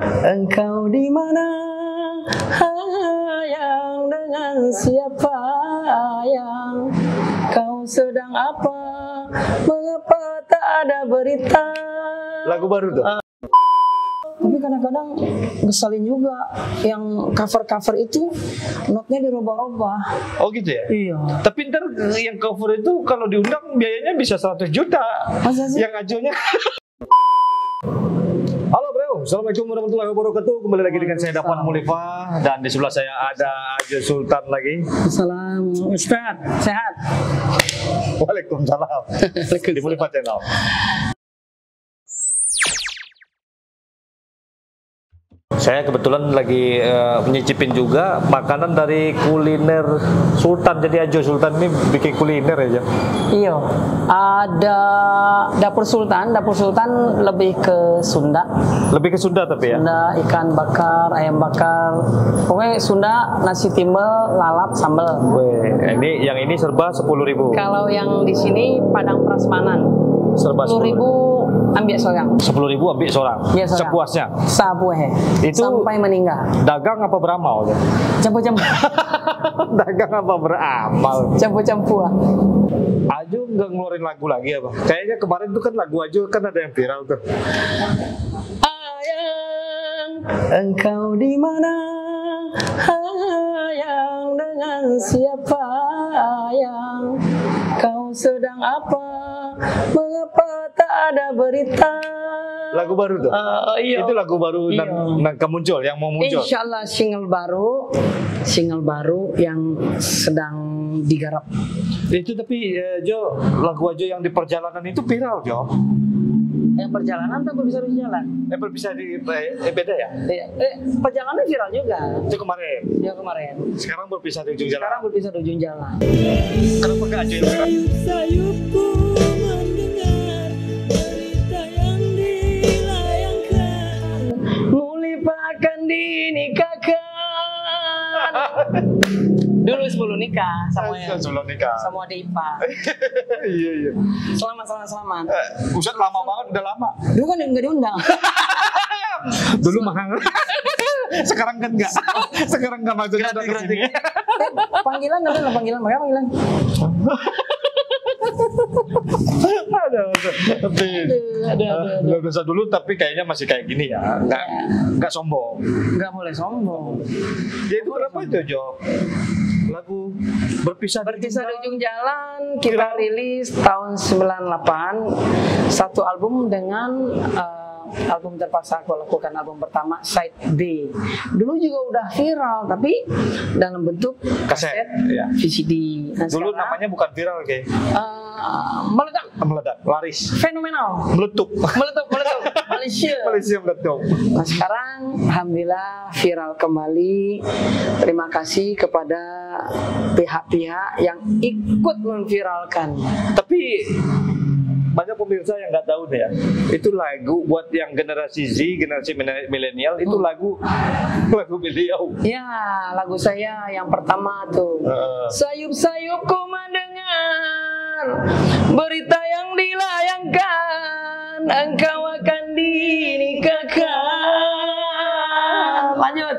engkau di mana? Sayang, dengan siapa? Yang kau sedang apa? Mengapa tak ada berita? Lagu baru tuh. Tapi kadang-kadang ngeselin juga yang cover-cover itu notnya dirubah-rubah. Oh gitu ya? Iya. Tapi ntar yang cover itu kalau diundang biayanya bisa 100 juta. Masa sih? Yang ajonya. Halo bro, assalamualaikum warahmatullahi wabarakatuh. Kembali lagi dengan saya Dafwan Mulifa dan di sebelah saya ada Ajo Sultan lagi. Assalamualaikum Ustaz, sehat? Waalaikumsalam. Di Mulifa Channel. Saya kebetulan lagi nyicipin juga makanan dari kuliner Sultan. Jadi Ajo Sultan ini bikin kuliner aja. Iya, ada dapur Sultan. Dapur Sultan lebih ke Sunda. Lebih ke Sunda tapi ya? Sunda, ikan bakar, ayam bakar. Pokoknya Sunda, nasi timbel, lalap, sambal. Weh, yang ini serba 10.000. Kalau yang di sini Padang Prasmanan. Serba 10.000 ambil seorang. 10.000 ambil seorang. Iya, seorang. Sepuasnya. Sapuhe. Itu sampai meninggal. Dagang apa beramal? Campur-campur. Dagang apa beramal? Campur-campur. Ajo nggak ngeluarin lagu lagi apa? Kayaknya kemarin tuh kan lagu Ajo kan ada yang viral tuh. Sayang, engkau di mana? Sayang, dengan siapa? Yang kau sedang apa? Mengapa tak ada berita? Lagu baru tuh? Iya. Itu lagu baru Iya. muncul, yang mau muncul? Insya Allah single baru yang sedang digarap. Itu tapi Jo, lagu Ajo yang di perjalanan itu viral Jo. Yang perjalanan tak bisa berjalan. Bisa beda ya? Perjalanan viral juga. Itu kemarin. Ya kemarin. Sekarang berpisah di ujung jalan. Sekarang berpisah di ujung jalan. Kenapa nggak Ajo yang viral? Sayup-sayupku mendengar berita yang dilayangkan. Mulifa akan dinikahkan. Dulu sebelum nikah Sebelum nikah. sama adik ipar. Iya. Selamat. Buset lama banget, udah lama. Dulu kan nggak diundang. Dulu mahal. Sekarang kan enggak. Sekarang enggak maksudnya ada ke sini. Panggilan ada panggilan. Ada biasa dulu tapi kayaknya masih kayak gini ya. Enggak sombong. Nggak boleh sombong. Dia itu kenapa itu Jo? Lagu berpisah di ujung jalan kita rilis tahun 98 satu album dengan album terpaksa aku lakukan, album pertama Side B. Dulu juga udah viral tapi dalam bentuk kaset, ya. VCD. Nah, dulu sekarang, namanya bukan viral kayak meledak, laris, fenomenal, meletup Malaysia meletup. Nah sekarang alhamdulillah viral kembali. Terima kasih kepada pihak-pihak yang ikut memviralkan. Tapi banyak pemirsa yang nggak tahu deh ya. Itu lagu buat yang generasi Z, generasi milenial itu lagu beliau. Ya, lagu saya yang pertama tuh. Sayup-sayupku mendengar berita yang dilayangkan, engkau akan dinikahkan. Lanjut.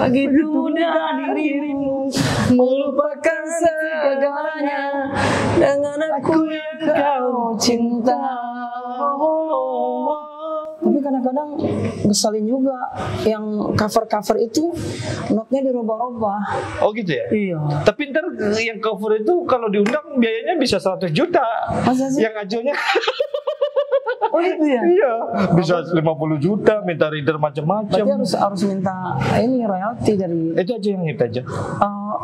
Begitu mudah dirimu melupakan segalanya dengan aku yang kau cinta. Tapi kadang-kadang ngeselin juga yang cover-cover itu notnya dirubah-rubah. Oh gitu ya? Iya. Tapi ntar yang cover itu kalau diundang biayanya bisa 100 juta. Masa sih? Yang ajonya Oh itu ya? iya, bisa 50 juta, minta reader macam-macam. Berarti harus minta ini royalti dari Itu aja yang itu aja.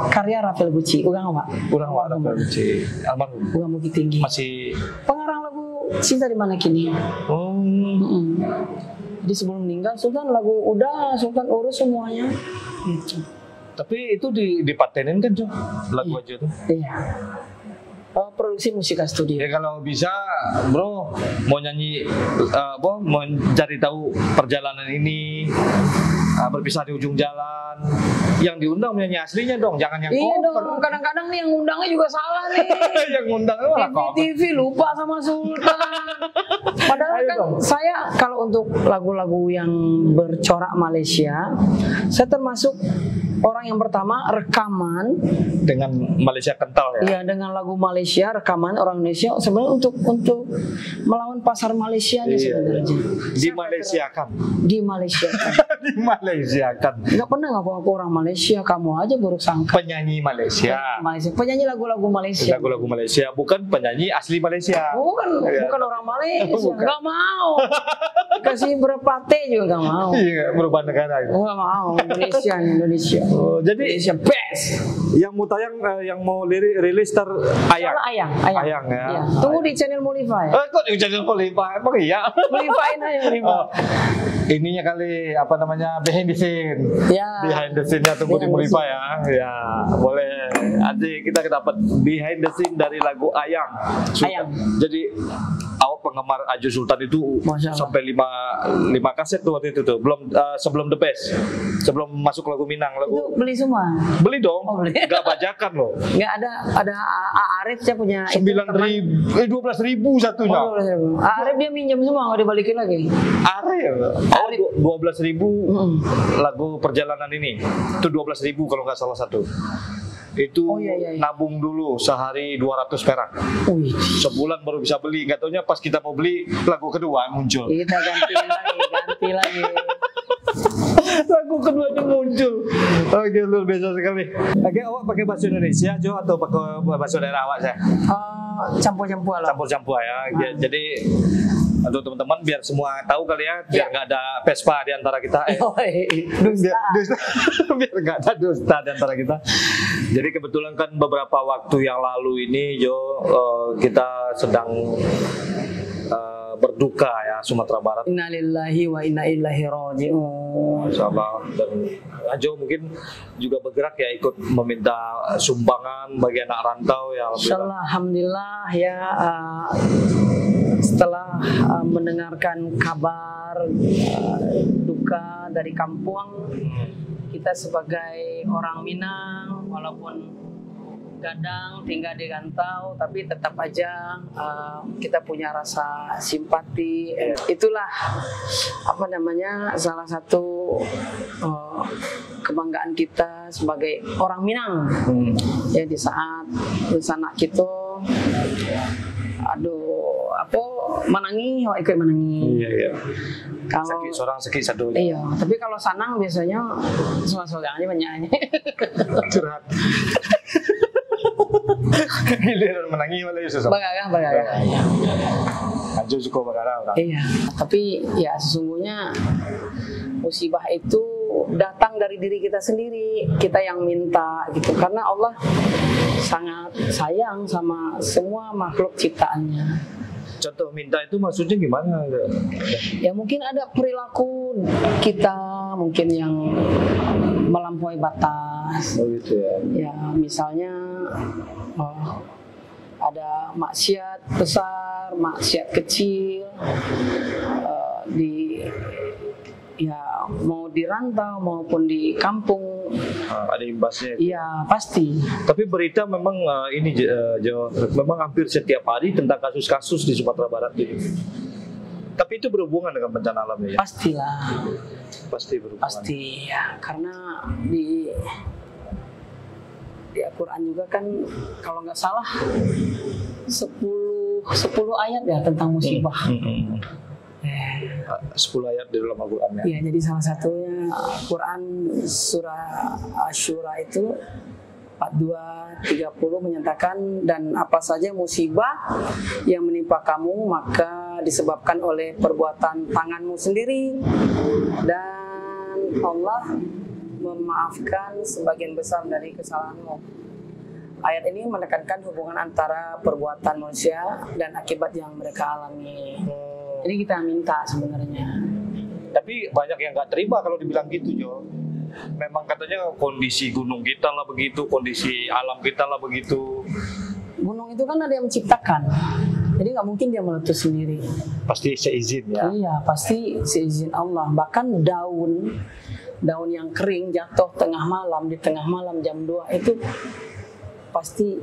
karya Rafael Gucci. Ugang apa? Kurang wadah Gucci almarhum. Ugang Bukit Tinggi. Masih Pengarang lagu Cinta di Mana Kini. Jadi sebelum meninggal Sultan Sultan urus semuanya. Gitu. tapi itu dipatenin kan Jo, lagu aja tuh. Iya. Produksi musik studio. Ya kalau bisa, bro, mau nyanyi mau cari tahu perjalanan ini, berpisah di ujung jalan, yang diundang menyanyi aslinya dong, jangan yang Iya cover. dong, kadang-kadang nih yang undangnya juga salah nih. Yang undang malah cover. TV lupa sama Sultan. Padahal Ayo kan dong. saya kalau untuk lagu-lagu yang bercorak Malaysia, saya termasuk orang yang pertama rekaman Dengan Malaysia kental ya. ya dengan lagu Malaysia, rekaman orang Indonesia sebenarnya untuk melawan pasar Malaysia aja Iya. sebenarnya. Di Malaysia kan. Di Malaysia. Di Malaysia kan. Nggak pernah ngaku-ngaku orang Malaysia, kamu aja buruk sangka. Penyanyi Malaysia. Malaysia, penyanyi lagu-lagu Malaysia. Lagu-lagu Malaysia, bukan penyanyi asli Malaysia. Bukan orang Malaysia, Bukan. nggak mau. Kasih berapa teh juga nggak mau. Iya, berubah negara itu. Nggak mau, Indonesia nih, Indonesia. Jadi Indonesia best. yang mau tayang, yang mau rilis Ayang. Kalau Ayang. Ayang, ya. Iya. Tunggu di channel Molify. Kok di channel Molify? Emang iya? Molify-in aja Molify. Oh, ininya kali apa namanya, behind the scene. Ya. Behind the scene-nya tunggu di Behind the Molify ya. Ya, boleh. Nanti kita dapat behind the scene dari lagu Ayang. Ayang. Jadi awak penggemar Aju Sultan itu Masya Allah. sampai 5 kaset tuh waktu itu tuh. Belum sebelum The Best. Sebelum masuk lagu Minang, Itu lagu beli semua. beli dong. Oh, beli. Nggak bajakan loh. Nggak ada Arif saya punya. itu 12.000 satunya. Oh, 12.000. Arif dia minjem semua nggak dibalikin lagi. Arif. Oh, 12.000 lagu perjalanan ini. Itu 12.000 kalau nggak salah satu. Itu Oh, iya. nabung dulu sehari 200 perak. Wih. Sebulan baru bisa beli. Nggak taunya pas kita mau beli lagu kedua muncul. Kita ganti lagi. Lagu keduanya muncul. Oke, luar biasa sekali. Oke, awak pakai bahasa Indonesia Jo atau pakai bahasa daerah awak saya? Campur-campur lah. Campur-campur ya. Jadi untuk teman-teman biar semua tahu kali ya, biar nggak ada Vespa di antara kita. Biar nggak ada dusta di antara kita. Jadi kebetulan kan beberapa waktu yang lalu ini Jo, kita sedang berduka ya, Sumatera Barat. Innalillahi wa inna ilaihi raji'un. Sama, dan Jo mungkin juga bergerak ya, ikut meminta sumbangan bagi anak rantau ya. Alhamdulillah ya, setelah mendengarkan kabar duka dari kampung, kita sebagai orang Minang walaupun kadang tinggal di rantau tapi tetap aja kita punya rasa simpati. Itulah apa namanya, salah satu kebanggaan kita sebagai orang Minang. Ya di saat sanak kita manangi, ikut manangi. Iya. Kalau Seorang seki satu. iya, tapi kalau sanang biasanya soal-soal aja banyak. Curhat. Giliran menangi malah ya susah. Bagarah. Anjo suka bagarah orang. Iya, tapi ya sesungguhnya musibah itu datang dari diri kita sendiri, kita yang minta gitu, karena Allah sangat sayang sama semua makhluk ciptaannya. Contoh minta itu maksudnya gimana? Ya mungkin ada perilaku kita mungkin yang melampaui batas. Oh gitu ya. Ya misalnya ada maksiat besar, maksiat kecil, mau di rantau maupun di kampung. Ada imbasnya. Iya pasti. Tapi berita memang memang hampir setiap hari tentang kasus-kasus di Sumatera Barat ini. Tapi itu berhubungan dengan bencana alam ya? Pastilah. Pasti berhubungan. Pasti ya, karena di Al-Quran juga kan kalau nggak salah 10 ayat ya tentang musibah. 10 ayat di dalam Al-Quran ya. Ya, jadi salah satunya Quran surah Asyura itu 42-30 menyatakan, dan apa saja musibah yang menimpa kamu maka disebabkan oleh perbuatan tanganmu sendiri, dan Allah memaafkan sebagian besar dari kesalahanmu. Ayat ini menekankan hubungan antara perbuatan manusia dan akibat yang mereka alami. Jadi kita minta sebenarnya. Tapi banyak yang nggak terima kalau dibilang gitu Jo. Memang katanya kondisi gunung kita lah begitu, kondisi alam kita lah begitu. gunung itu kan ada yang menciptakan. Jadi nggak mungkin dia meletus sendiri. Pasti seizin ya. Iya, pasti seizin Allah. Bahkan daun yang kering jatuh tengah malam, di tengah malam jam 2 itu pasti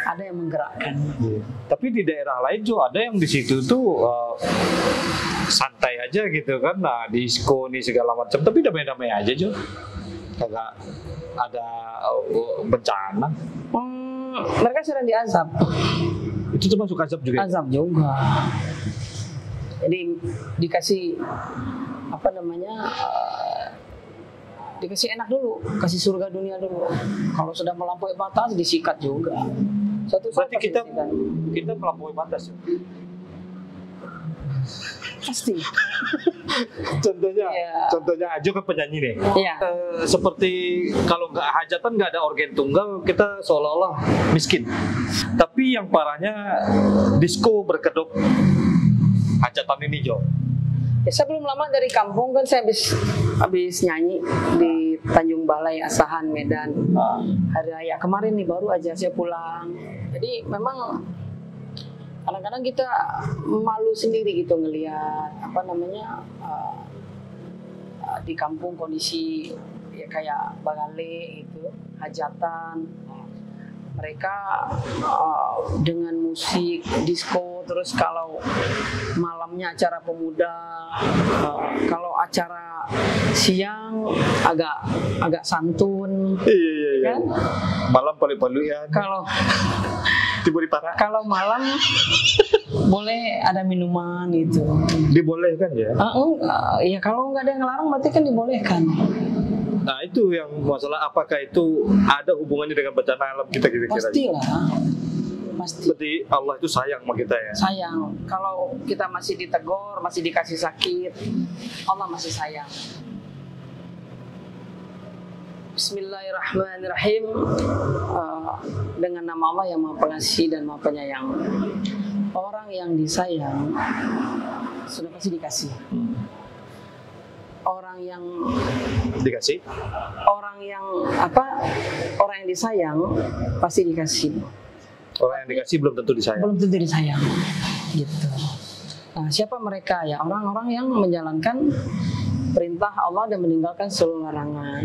ada yang menggerakkan. Tapi di daerah lain juga ada yang di situ tuh santai aja gitu kan, nah disco nih segala macam, tapi damai-damai aja Jo, kagak ada bencana. Mereka sedang diazab. Itu termasuk azab juga. Azab juga. Jadi dikasih apa namanya? Dikasih enak dulu, kasih surga dunia dulu. Kalau sudah melampaui batas disikat juga. Berarti kita melampaui batas. Pasti. Contohnya Ajo kan penyanyi nih. Iya. Seperti kalau nggak hajatan, nggak ada organ tunggal, kita seolah-olah miskin. Tapi yang parahnya disco berkedok hajatan ini Jo. Ya, saya belum lama dari kampung kan, saya habis nyanyi di Tanjung Balai Asahan Medan hari raya kemarin nih, baru aja saya pulang. Jadi memang kadang-kadang kita malu sendiri gitu ngelihat apa namanya di kampung kondisi ya kayak Bagale itu hajatan, mereka dengan musik disco, terus kalau malamnya acara pemuda, kalau acara siang agak santun. Iya. Kan? Malam palu-palu ya. Kalau malam boleh ada minuman gitu. Dibolehkan ya? Ya kalau nggak ada yang ngelarang berarti kan dibolehkan. Nah itu yang masalah, apakah itu ada hubungannya dengan bencana alam kita kira-kira? Pastilah. Pasti. Berarti Allah itu sayang sama kita ya? Sayang. Kalau kita masih ditegur, masih dikasih sakit, Allah masih sayang. Bismillahirrahmanirrahim. Dengan nama Allah yang Maha Pengasih dan Maha Penyayang. Orang yang disayang sudah pasti dikasih. Orang yang dikasih? Orang yang disayang pasti dikasih. Orang yang dikasih belum tentu disayang. Belum tentu disayang. Gitu. Nah, siapa mereka ya? Orang-orang yang menjalankan perintah Allah dan meninggalkan seluruh larangan.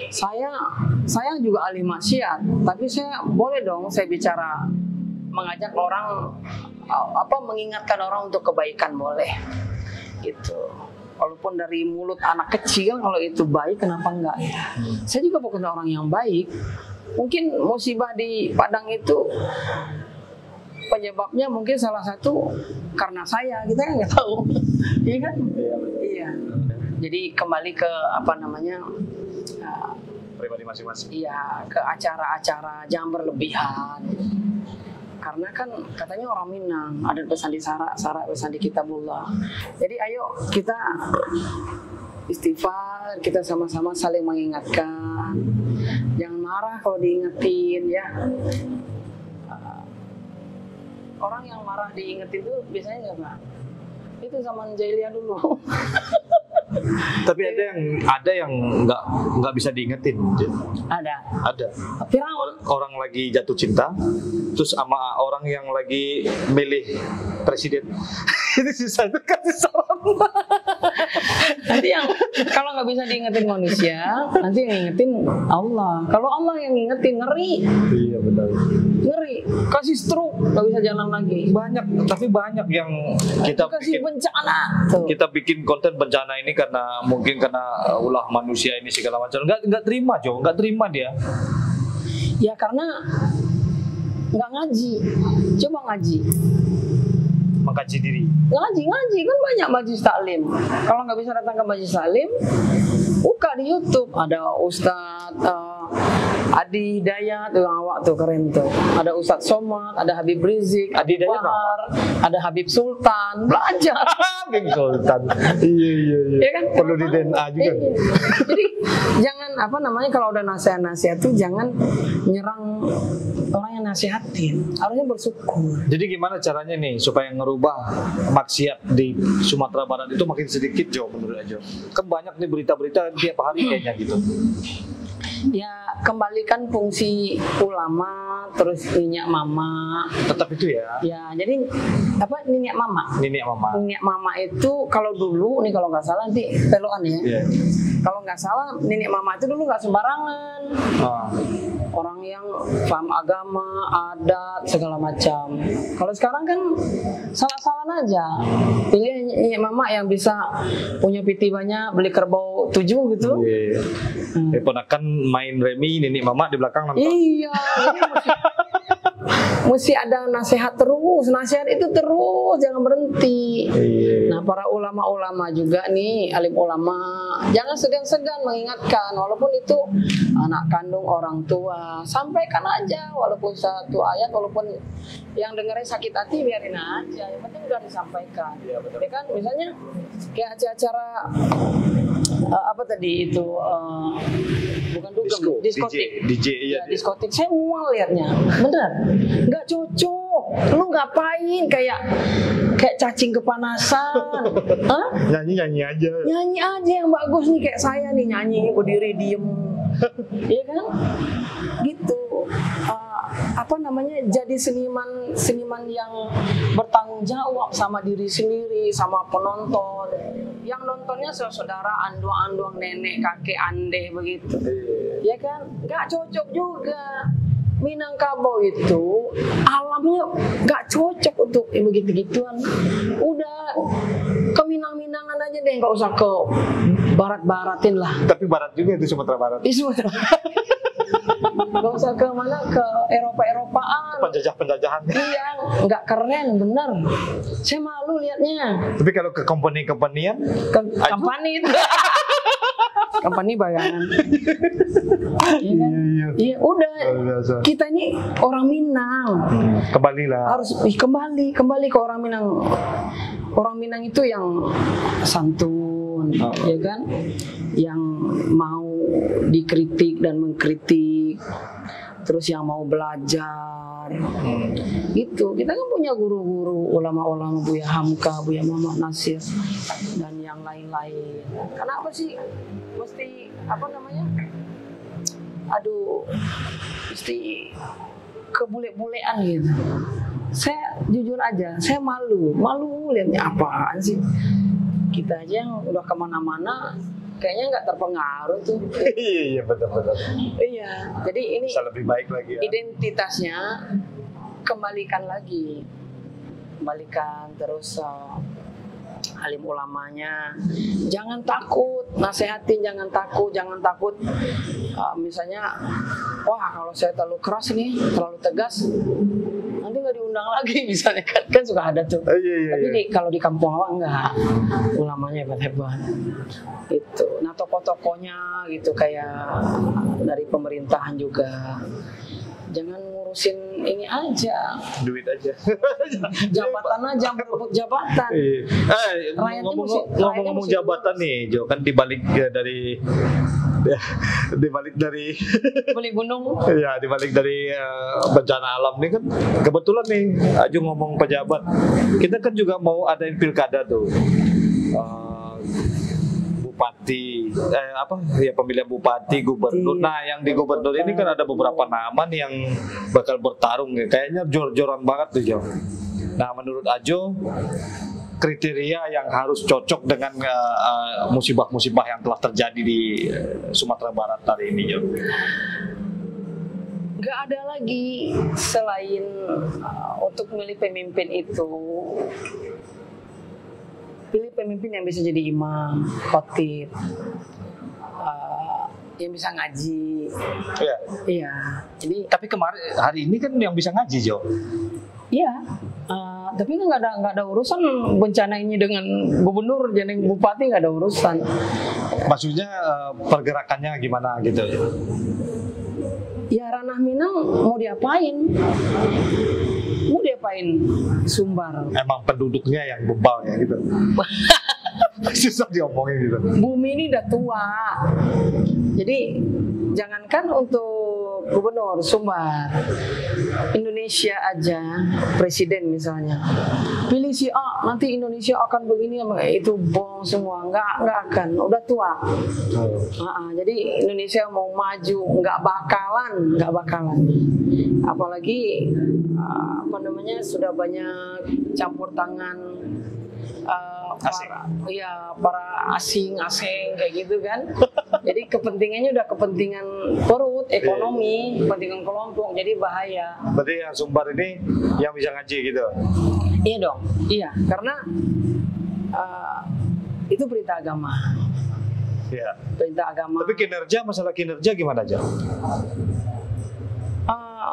Saya juga ahli maksiat, tapi saya boleh dong saya bicara, mengajak orang mengingatkan orang untuk kebaikan, boleh. Gitu. Walaupun dari mulut anak kecil, kalau itu baik kenapa enggak? Saya juga bukan orang yang baik. Mungkin musibah di Padang itu penyebabnya mungkin salah satu karena saya, kita kan nggak tahu. Iya kan? Iya. Jadi kembali ke pribadi masing-masing. Iya, ke acara-acara jangan berlebihan. Karena kan katanya orang Minang ada pesan di Sarak pesan di Kitabullah. Jadi ayo kita istighfar, kita sama-sama saling mengingatkan. Jangan marah kalau diingetin ya. Orang yang marah diingetin itu biasanya siapa? Itu zaman jahiliyah dulu. Tapi ada yang nggak bisa diingetin. Ada. Orang lagi jatuh cinta, terus sama orang yang lagi milih presiden. Itu susah itu kasih saran. Nanti yang kalau nggak bisa diingetin manusia, nanti yang ngingetin Allah. Kalau Allah yang ngingetin, ngeri. Iya benar. Ngeri, kasih stroke, nggak bisa jalan lagi. Banyak yang kita kasih bikin bencana. Tuh. Kita bikin konten bencana ini karena ulah manusia ini segala macam. Nggak terima Jo, nggak terima dia. Ya karena nggak ngaji. Coba ngaji. Mengkaji diri. Ngaji kan banyak majelis taklim. Kalau nggak bisa datang ke majelis taklim, buka di YouTube ada Ustadz Adi Hidayat tuh yang awak tuh keren tuh. Ada Ustadz Somad, ada Habib Rizik, Adi Bahar, ada Habib Sultan. Belajar. Habib Sultan. Iya. Ya kan? Perlu di DNA juga. Iya. Jadi jangan kalau udah nasihat tuh jangan nyerang orang yang nasihatin. Harusnya bersyukur. Jadi gimana caranya nih supaya ngerubah maksiat di Sumatera Barat itu makin sedikit Jo menurut Ajo? Kan banyak nih berita-berita tiap hari kayaknya gitu. Ya kembalikan fungsi ulama, terus minyak mama. Tetap itu ya. Ya jadi apa minyak mama? Nenek mama. Minyak mama itu kalau dulu nih kalau nggak salah nanti peloan ya. Iya. Kalau nggak salah nenek mama itu dulu nggak sembarangan. Ah. Orang yang paham agama, adat, segala macam. Kalau sekarang kan salah-salah aja. Pilih nenek mama yang bisa punya piti banyak, beli kerbau 7 gitu. Iya. Ponakan main remi, nenek mama di belakang nonton. Iya, jadi mesti ada nasihat terus, nasihat itu terus, jangan berhenti. Iya. Nah, para ulama-ulama juga nih, alim ulama, jangan segan-segan mengingatkan, walaupun itu anak kandung orang tua, sampaikan aja, walaupun satu ayat, walaupun yang dengerin sakit hati biarin aja, yang penting udah disampaikan. Iya, betul. Ya kan, misalnya kayak acara apa tadi itu bukan dugem, diskotik. DJ iya. Ya, diskotik. Saya mual liatnya, bener. Nggak cocok. Lu ngapain kayak cacing kepanasan? Hah? Nyanyi aja. Nyanyi aja yang bagus nih kayak saya nih nyanyi berdiri diem, iya kan? Gitu. Apa namanya? Jadi seniman yang bertanggung jawab sama diri sendiri, sama penonton. Yang nontonnya saudara anduang-anduang nenek kakek andeh begitu, ya kan? Nggak cocok juga. Minangkabau itu alamnya nggak cocok untuk begitu-gituan. Udah ke Minang-Minangan aja deh, nggak usah ke barat-baratin lah. Tapi barat juga itu Sumatera Barat. Di Sumatera. Nggak usah ke mana, ke Eropa-Eropaan. Penjajah-penjajahan. Iya, nggak keren, bener. Saya malu liatnya. Tapi kalau ke company-company-an, Company itu. Company bayangan. Iya kan? Iya, udah. biasa. Kita ini orang Minang. Kembalilah. Harus kembali ke orang Minang. Orang Minang itu yang santun, ya kan? Yang mau dikritik dan mengkritik. Terus yang mau belajar. Itu kita kan punya guru-guru ulama-ulama, Buya Hamka, Buya Muhammad Nasir dan yang lain-lain. Kenapa sih mesti apa namanya? Aduh, mesti kebule-bulean gitu. Saya jujur aja, saya malu lihatnya apaan sih. Kita aja yang udah kemana-mana kayaknya nggak terpengaruh tuh. Iya betul. Iya, jadi ini Bisa lebih baik lagi ya. identitasnya kembalikan terus alim ulamanya. Jangan takut, nasehatin jangan takut. Misalnya, wah kalau saya terlalu keras nih, terlalu tegas, nanti nggak diundang lagi misalnya kan suka ada tuh. Iya. Tapi kalau di kampung awak enggak, ulamanya hebat-hebat. Itu. Nah tokoh-tokohnya gitu kayak dari pemerintahan juga. Jangan ngurusin ini aja, Duit aja. jabatan aja, berebut jabatan. Rakyatnya Ngomong-ngomong mesti jabatan nih, Jo, kan dibalik dari beli gunung. ya dibalik dari bencana alam nih kan kebetulan nih Aju ngomong pejabat, kita kan juga mau adain pilkada tuh. Bupati, pemilihan bupati, gubernur. Nah, yang di gubernur ini kan ada beberapa nama nih yang bakal bertarung ya. Kayaknya jor-joran banget tuh, Jo. Nah, menurut Ajo, kriteria yang harus cocok dengan musibah-musibah yang telah terjadi di Sumatera Barat hari ini, Jo. Gak ada lagi selain untuk milih pemimpin itu. Pilih pemimpin yang bisa jadi imam, khotib, yang bisa ngaji. Iya. Iya. Jadi Tapi hari ini kan yang bisa ngaji, Jo. iya. Tapi kan nggak ada urusan bencana ini dengan gubernur, jadi bupati nggak ada urusan. Maksudnya pergerakannya gimana gitu? Ya ranah Minang mau diapain? Mau diapain Sumbar? Emang penduduknya yang bebal ya gitu. Susah diomongin gitu. Bumi ini udah tua. Jadi jangankan untuk gubernur Sumbar Indonesia aja, presiden misalnya pilih si A, nanti Indonesia akan begini, itu bohong semua, nggak akan, udah tua. Jadi Indonesia mau maju nggak bakalan, apalagi sudah banyak campur tangan para asing kayak gitu kan. Jadi kepentingannya udah kepentingan perut, ekonomi, kepentingan kelompok, jadi bahaya. Berarti yang Sumbar ini yang bisa ngaji gitu? Iya dong, iya, karena itu perintah agama. Iya. Perintah agama. Tapi masalah kinerja gimana aja?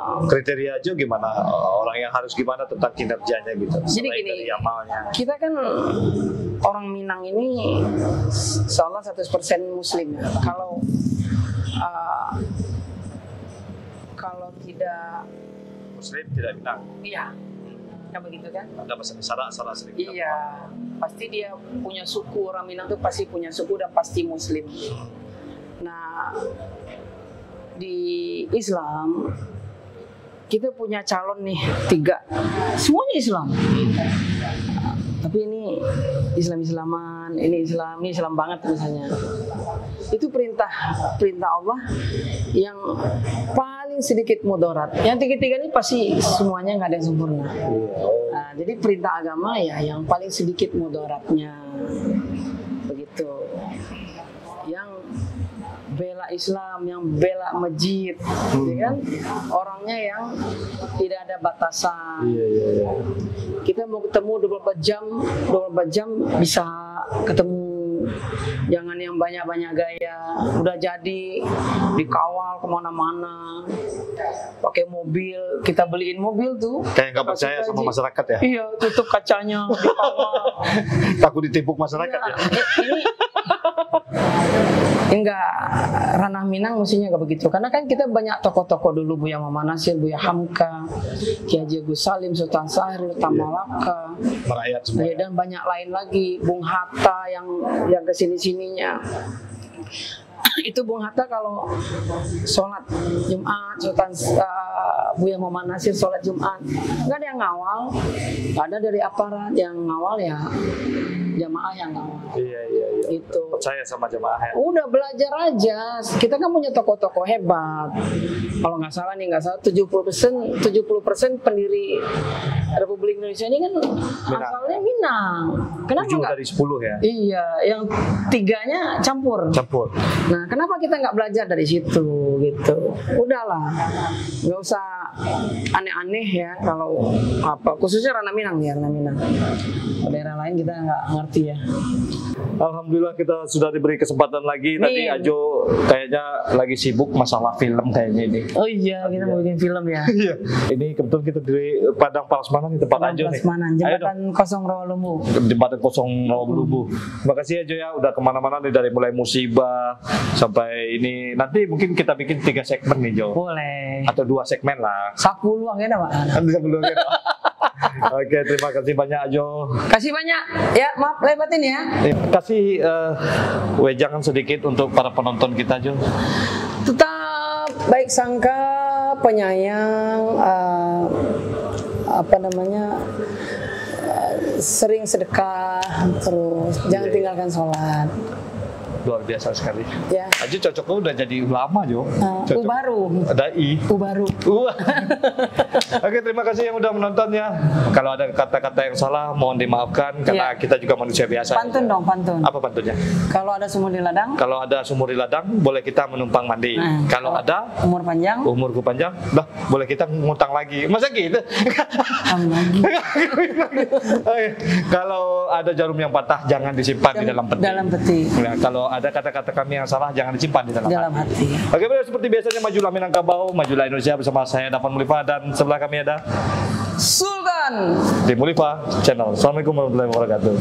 Kriteria aja gimana, orang yang harus gimana tentang kinerjanya gitu. Jadi gini, kita kan orang Minang ini seolah 100% Muslim. Kalau tidak Muslim tidak Minang. Iya, kan begitu kan? Ada masalah sedikit. Iya, pasti dia punya suku, orang Minang tuh pasti punya suku dan pasti Muslim. Nah, di Islam kita punya calon nih 3, semuanya Islam. Tapi ini Islaman, ini Islam banget misalnya. Itu perintah Allah yang paling sedikit mudarat. Yang 3 ini pasti semuanya nggak ada yang sempurna. Nah, jadi perintah agama ya yang paling sedikit mudaratnya, begitu. Yang bela Islam, yang bela masjid, ya kan? Orangnya yang tidak ada batasan. Iya. Kita mau ketemu 24 jam bisa ketemu. Jangan yang banyak-banyak gaya. Udah jadi dikawal kemana-mana, pakai mobil, kita beliin mobil tuh. Kayak nggak percaya sama masyarakat ya? Iya, tutup kacanya, dikawal. Takut ditipu masyarakat ya? Ini enggak, ranah Minang mestinya nggak begitu, karena kan kita banyak tokoh-tokoh dulu, Buya Muhammad Nasir, Buya Hamka, Ki Haji Agus Salim, Sultan Syahrir, Tamalaka, merakyat semua. Dan banyak lain lagi, Bung Hatta yang kesini-sininya. Itu Bung Hatta kalau sholat Jumat, Buya Muhammad Nasir sholat Jumat, nggak ada yang ngawal, nggak ada dari aparat yang ngawal, ya jamaah yang ngawal. Iya. Itu Percaya sama jamaah ya? udah belajar aja. Kita kan punya tokoh-tokoh hebat. Kalau nggak salah 70% pendiri Republik Indonesia ini kan asalnya Minang. Kenapa 7 nggak? dari 10 ya? Iya, yang 3-nya campur. Nah, kenapa kita nggak belajar dari situ gitu? Udahlah, nggak usah aneh-aneh ya. Kalau khususnya ranah Minang ya, ranah Minang. Daerah lain kita nggak ngerti ya. Alhamdulillah kita sudah diberi kesempatan lagi. Tadi Ajo kayaknya lagi sibuk masalah film kayaknya ini. Oh iya, kita mau bikin film ya. Iya. Ini kebetulan kita di Padang Prasmanan di tempat Ajo nih. Jembatan Kosong Rawalumbu. Jembatan Kosong Rawalumbu. Makasih Ajo ya, udah kemana-mana nih, dari mulai musibah sampai ini. Nanti mungkin kita bikin 3 segmen nih Jo. Boleh. Atau 2 segmen lah. 10 ya Pak. 10 ya. Oke, terima kasih banyak Ajo. Kasih banyak. Ya, maaf lebatin ya. Kasih wejangan sedikit untuk para penonton kita Jo. Tetap baik sangka, penyayang, sering sedekah, terus jangan tinggalkan sholat. Luar biasa sekali. Ya. Ajo cocoknya udah jadi ulama Jo. Baru. Dai. Baru. Oke, terima kasih yang udah menonton ya. Kalau ada kata-kata yang salah mohon dimaafkan karena kita juga manusia biasa. Pantun dong, pantun. Apa pantunnya? Kalau ada sumur di ladang. Kalau ada sumur di ladang, boleh kita menumpang mandi. Kalau ada umurku panjang, boleh kita ngutang lagi. Masa gitu? Kalau ada jarum yang patah, jangan disimpan di dalam peti. Nah, kalau ada kata-kata kami yang salah, jangan disimpan di dalam hati. Oke, seperti biasanya, majulah Minangkabau, majulah Indonesia, bersama saya Dafan Mulifa, dan sebelah kami ada Sultan di Mulifa Channel. Assalamualaikum warahmatullahi wabarakatuh.